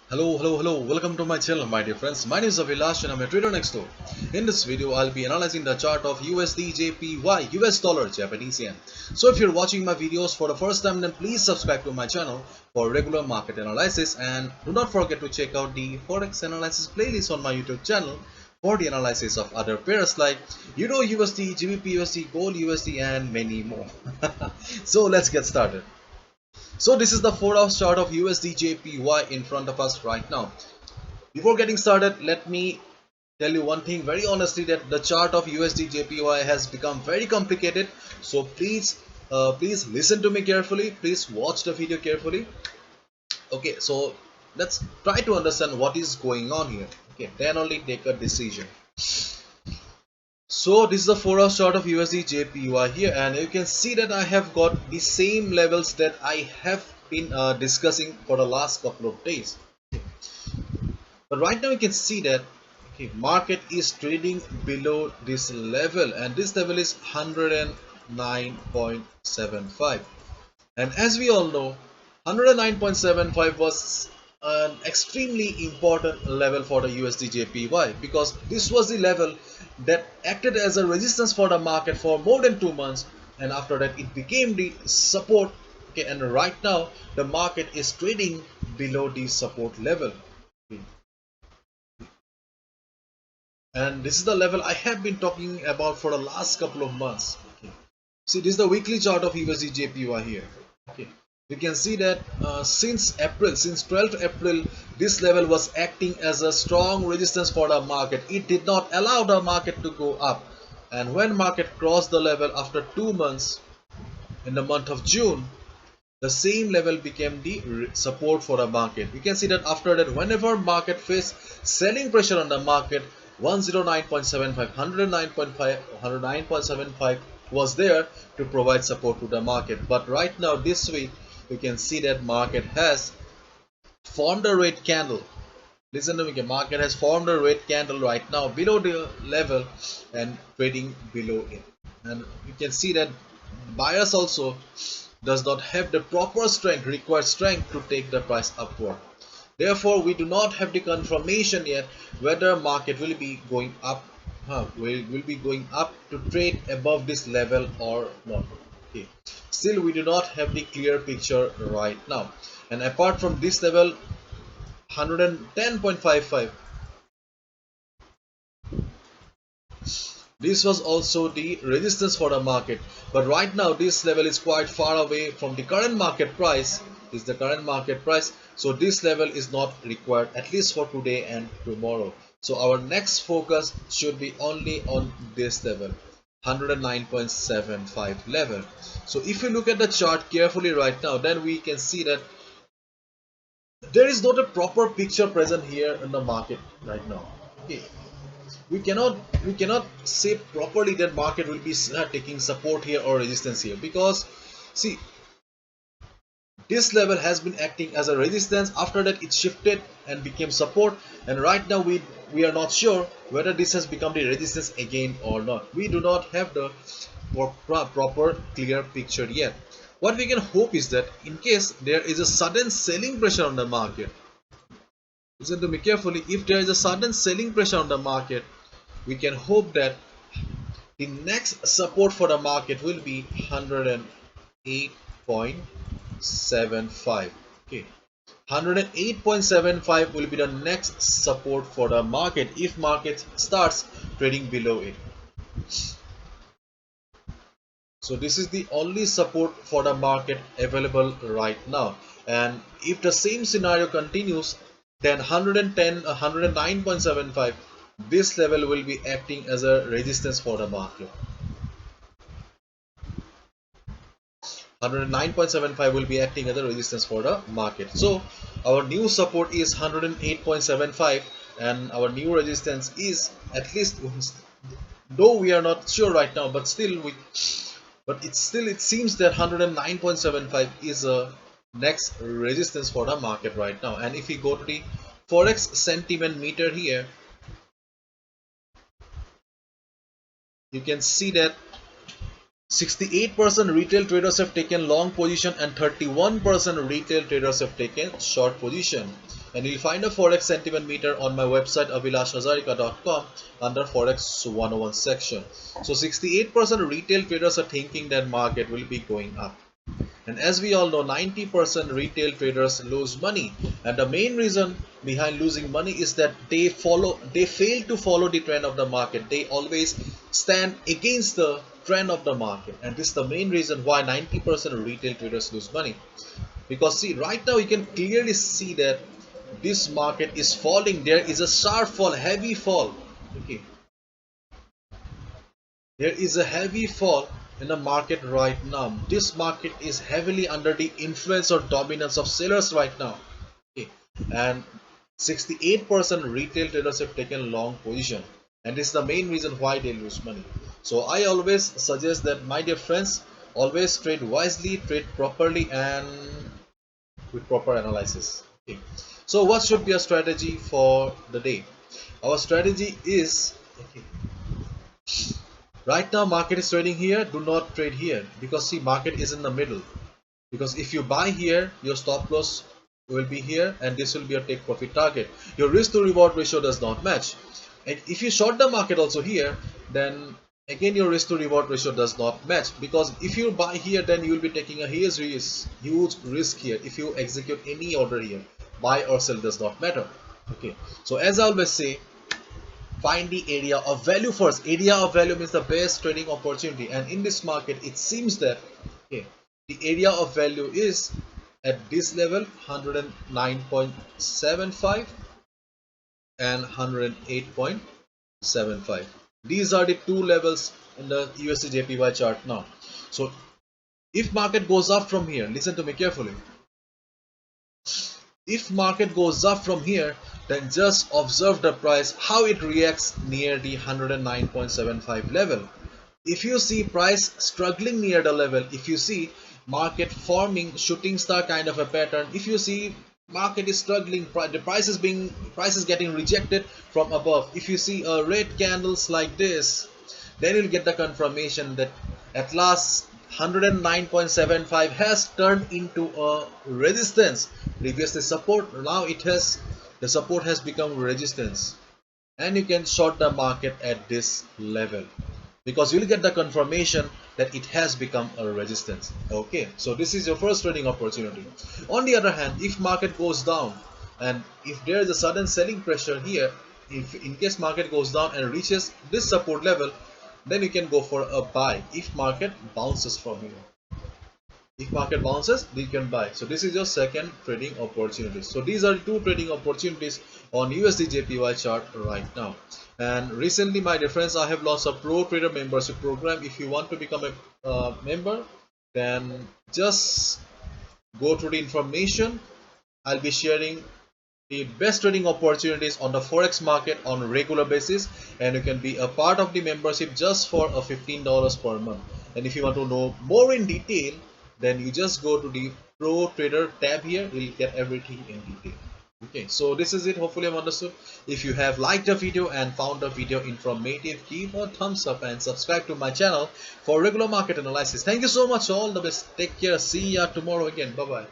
Hello, welcome to my channel, my dear friends. My name is Avilash and I'm a trader next door. In this video, I'll be analyzing the chart of USDjpy, US dollar Japanese yen. So if you're watching my videos for the first time, then please subscribe to my channel for regular market analysis, and do not forget to check out the Forex analysis playlist on my YouTube channel for the analysis of other pairs like Euro USD, GBP USD, Gold USD, and many more. So let's get started. So this is the 4-hour chart of USD JPY in front of us right now. Before getting started, let me tell you one thing very honestly, that the chart of USD JPY has become very complicated. So please listen to me carefully. Please watch the video carefully. Okay, so let's try to understand what is going on here. Okay, then only take a decision. So this is the 4-hour chart of USD JPY here, and you can see that I have got the same levels that I have been discussing for the last couple of days. But right now you can see that market is trading below this level, and this level is 109.75. And as we all know, 109.75 was an extremely important level for the USD JPY, because this was the level that acted as a resistance for the market for more than 2 months, and after that it became the support. Okay, and right now the market is trading below the support level. Okay. And this is the level I have been talking about for the last couple of months. Okay. See, this is the weekly chart of USD JPY here. Okay. You can see that since 12th April, this level was acting as a strong resistance for the market. It did not allow the market to go up. And when market crossed the level after 2 months in the month of June, the same level became the support for the market. You can see that after that, whenever market faced selling pressure on the market, 109.75, 109.75 was there to provide support to the market. But right now, this week, you can see that market has formed a red candle. Listen to me, market has formed a red candle right now below the level and trading below it. And you can see that buyers also does not have the proper strength, required strength to take the price upward. Therefore, we do not have the confirmation yet whether market will be going up, will be going up to trade above this level or not. Okay. Still, we do not have the clear picture right now. And apart from this level, 110.55, this was also the resistance for the market. But right now this level is quite far away from the current market price. This is the current market price. So this level is not required, at least for today and tomorrow. So our next focus should be only on this level, 109.75 level. So if you look at the chart carefully right now, then we can see that there is not a proper picture present here in the market right now. Okay, we cannot say properly that market will be taking support here or resistance here, because see, this level has been acting as a resistance. After that it shifted and became support, and right now we are not sure whether this has become the resistance again or not. We do not have the proper clear picture yet. What we can hope is that in case there is a sudden selling pressure on the market, listen to me carefully, if there is a sudden selling pressure on the market, we can hope that the next support for the market will be 108.75. Okay, 108.75 will be the next support for the market if market starts trading below it. So this is the only support for the market available right now, and if the same scenario continues, then 110 109.75, this level will be acting as a resistance for the market. 109.75 will be acting as a resistance for the market. So our new support is 108.75, and our new resistance is, at least, though we are not sure right now, but it seems that 109.75 is a next resistance for the market right now. And if we go to the Forex sentiment meter here, you can see that 68% retail traders have taken long position and 31% retail traders have taken short position. and you'll find a Forex sentiment meter on my website abhilashhazarika.com under Forex 101 section. So 68% retail traders are thinking that market will be going up. And as we all know, 90% retail traders lose money, and the main reason behind losing money is that they fail to follow the trend of the market. They always stand against the trend of the market, and this is the main reason why 90% of retail traders lose money. Because see, right now you can clearly see that this market is falling. There is a sharp fall, heavy fall. Okay, there is a heavy fall in the market right now. This market is heavily under the influence or dominance of sellers right now. Okay. And 68% retail traders have taken long position, and this is the main reason why they lose money. So I always suggest that, my dear friends, always trade wisely, trade properly, and with proper analysis. Okay. So what should be a strategy for the day? Our strategy is, okay, right now market is trading here. Do not trade here, because see, market is in the middle. Because if you buy here, your stop loss will be here, and this will be your take profit target. Your risk to reward ratio does not match. And if you short the market also here, then again your risk to reward ratio does not match, because if you buy here, then you will be taking a huge risk here. If you execute any order here, buy or sell does not matter. Okay, so as I always say, find the area of value first. Area of value means the best trading opportunity, and in this market it seems that, okay, the area of value is at this level, 109.75 and 108.75. These are the two levels in the USDjpy chart now. So if market goes up from here, listen to me carefully. If market goes up from here, then just observe the price, how it reacts near the 109.75 level. If you see price struggling near the level, if you see market forming shooting star kind of a pattern, if you see market is struggling, the price is getting rejected from above, if you see a red candles like this, then you'll get the confirmation that at last 109.75 has turned into a resistance. Previously support, now the support has become resistance, and you can short the market at this level, because you'll get the confirmation that it has become a resistance. Okay, so this is your first trading opportunity. On the other hand, if market goes down, and if there is a sudden selling pressure here, if in case market goes down and reaches this support level, then you can go for a buy if market bounces from here. If market bounces, you can buy. So this is your second trading opportunity. So these are two trading opportunities on USDjpy chart right now. And recently, my dear friends, I have launched a pro trader membership program. If you want to become a member, then just go to the information. I'll be sharing the best trading opportunities on the Forex market on a regular basis, and you can be a part of the membership just for a $15 per month. And if you want to know more in detail, then you just go to the pro trader tab here. You'll get everything in detail. Okay, so this is it. Hopefully I've understood. If you have liked the video and found the video informative, give a thumbs up and subscribe to my channel for regular market analysis. Thank you so much. All the best. Take care. See ya tomorrow again. Bye bye.